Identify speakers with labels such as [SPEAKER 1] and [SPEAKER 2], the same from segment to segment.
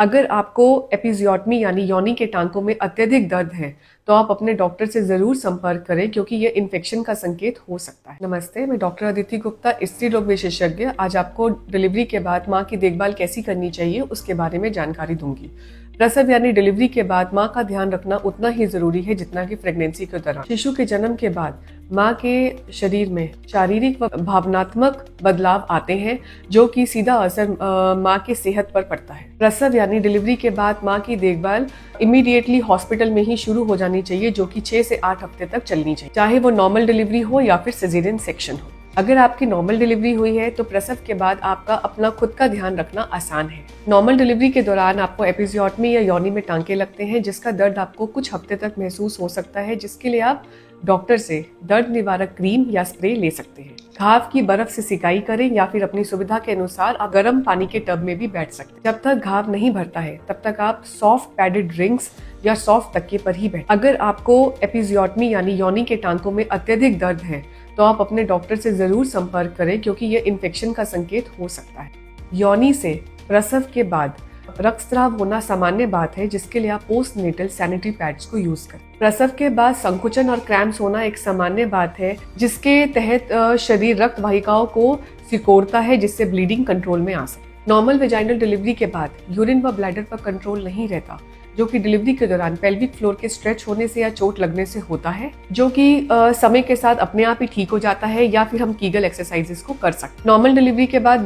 [SPEAKER 1] अगर आपको एपिजियोटमी यानी योनि के टांकों में अत्यधिक दर्द है तो आप अपने डॉक्टर से जरूर संपर्क करें क्योंकि यह इन्फेक्शन का संकेत हो सकता है। नमस्ते, मैं डॉक्टर अदिति गुप्ता, स्त्री रोग विशेषज्ञ। आज आपको डिलीवरी के बाद माँ की देखभाल कैसी करनी चाहिए उसके बारे में जानकारी दूंगी। प्रसव यानी डिलीवरी के बाद माँ का ध्यान रखना उतना ही जरूरी है जितना कि प्रेगनेंसी के दौरान। शिशु के जन्म के बाद माँ के शरीर में शारीरिक व भावनात्मक बदलाव आते हैं जो कि सीधा असर माँ की सेहत पर पड़ता है। प्रसव यानी डिलीवरी के बाद माँ की देखभाल इमीडिएटली हॉस्पिटल में ही शुरू हो जानी चाहिए, जो कि 6 से 8 हफ्ते तक चलनी चाहिए, चाहे वो नॉर्मल डिलीवरी हो या फिर सिजेरियन सेक्शन हो। अगर आपकी नॉर्मल डिलीवरी हुई है तो प्रसव के बाद आपका अपना खुद का ध्यान रखना आसान है। नॉर्मल डिलीवरी के दौरान आपको एपिजियोटमी या योनि में टांके लगते हैं जिसका दर्द आपको कुछ हफ्ते तक महसूस हो सकता है, जिसके लिए आप डॉक्टर से दर्द निवारक क्रीम या स्प्रे ले सकते हैं। घाव की बर्फ से सिकाई करें या फिर अपनी सुविधा के अनुसार आप गर्म पानी के टब में भी बैठ सकते हैं। जब तक घाव नहीं भरता है तब तक आप सॉफ्ट पैडेड रिंग्स या सॉफ्ट तकिए पर ही बैठें। अगर आपको एपिजियोटमी यानी योनि के टांकों में अत्यधिक दर्द है तो आप अपने डॉक्टर से जरूर संपर्क करें क्योंकि यह इन्फेक्शन का संकेत हो सकता है। योनि से प्रसव के बाद रक्तस्राव होना सामान्य बात है, जिसके लिए आप पोस्टनेटल सैनिटरी पैड्स को यूज करें। प्रसव के बाद संकुचन और क्रैम्प्स होना एक सामान्य बात है, जिसके तहत शरीर रक्त वाहिकाओं को सिकोड़ता है जिससे ब्लीडिंग कंट्रोल में आ सके। नॉर्मल वेजाइनल डिलीवरी के बाद यूरिन व ब्लैडर पर कंट्रोल नहीं रहता, जो कि डिलीवरी के दौरान पेल्विक फ्लोर के स्ट्रेच होने से या चोट लगने से होता है, जो कि समय के साथ अपने आप ही ठीक हो जाता है, या फिर हम कीगल एक्सरसाइजेस को कर सकते हैं। नॉर्मल डिलीवरी के बाद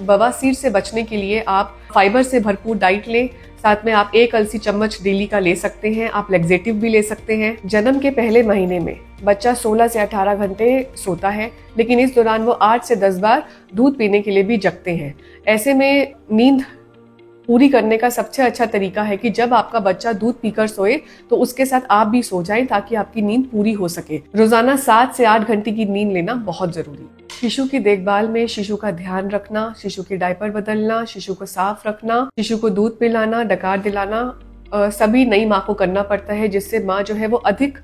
[SPEAKER 1] बवासीर से बचने के लिए आप फाइबर से भरपूर डाइट लें। साथ में आप 1 अलसी चम्मच डेली का ले सकते हैं। आप लेग्जेटिव भी ले सकते हैं। जन्म के पहले महीने में बच्चा 16 से 18 घंटे सोता है, लेकिन इस दौरान वो 8 से 10 बार दूध पीने के लिए भी जगते हैं। ऐसे में नींद पूरी करने का सबसे अच्छा तरीका है कि जब आपका बच्चा दूध पीकर सोए तो उसके साथ आप भी सो जाएं, ताकि आपकी नींद पूरी हो सके। रोजाना 7 से 8 घंटे की नींद लेना बहुत जरूरी है। शिशु की देखभाल में शिशु का ध्यान रखना, शिशु के डायपर बदलना, शिशु को साफ रखना, शिशु को दूध पिलाना, डकार दिलाना सभी नई माँ को करना पड़ता है, जिससे माँ जो है वो अधिक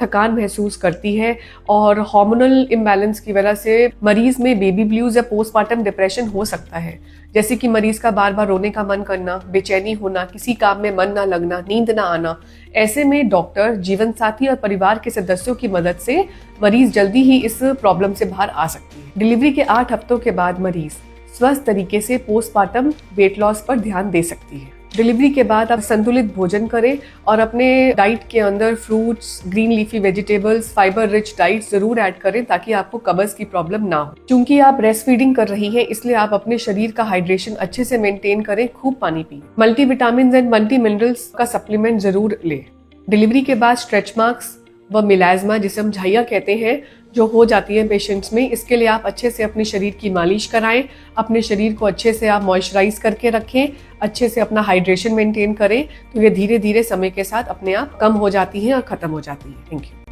[SPEAKER 1] थकान महसूस करती है। और हार्मोनल इम्बैलेंस की वजह से मरीज में बेबी ब्लूज या पोस्टमार्टम डिप्रेशन हो सकता है, जैसे कि मरीज का बार बार रोने का मन करना, बेचैनी होना, किसी काम में मन ना लगना, नींद ना आना। ऐसे में डॉक्टर, जीवन साथी और परिवार के सदस्यों की मदद से मरीज जल्दी ही इस प्रॉब्लम से बाहर आ सकती है। डिलीवरी के 8 हफ्तों के बाद मरीज स्वस्थ तरीके से पोस्टमार्टम वेट लॉस पर ध्यान दे सकती है। डिलीवरी के बाद आप संतुलित भोजन करें और अपने डाइट के अंदर fruits, green leafy vegetables, fibre rich diet जरूर ऐड करें ताकि आपको कब्ज की प्रॉब्लम ना हो। क्योंकि आप ब्रेस्ट फीडिंग कर रही हैं, इसलिए आप अपने शरीर का हाइड्रेशन अच्छे से मेंटेन करें, खूब पानी पिए। मल्टीविटामिन एंड मल्टी मिनरल्स का सप्लीमेंट जरूर लें। डिलीवरी के बाद स्ट्रेच मार्क्स व मिलाज्मा, जिसे हम झाइयाँ कहते हैं, जो हो जाती है पेशेंट्स में, इसके लिए आप अच्छे से अपने शरीर की मालिश कराएं। अपने शरीर को अच्छे से आप मॉइस्चराइज करके रखें, अच्छे से अपना हाइड्रेशन मेंटेन करें, तो ये धीरे धीरे समय के साथ अपने आप कम हो जाती हैं और खत्म हो जाती है। Thank you.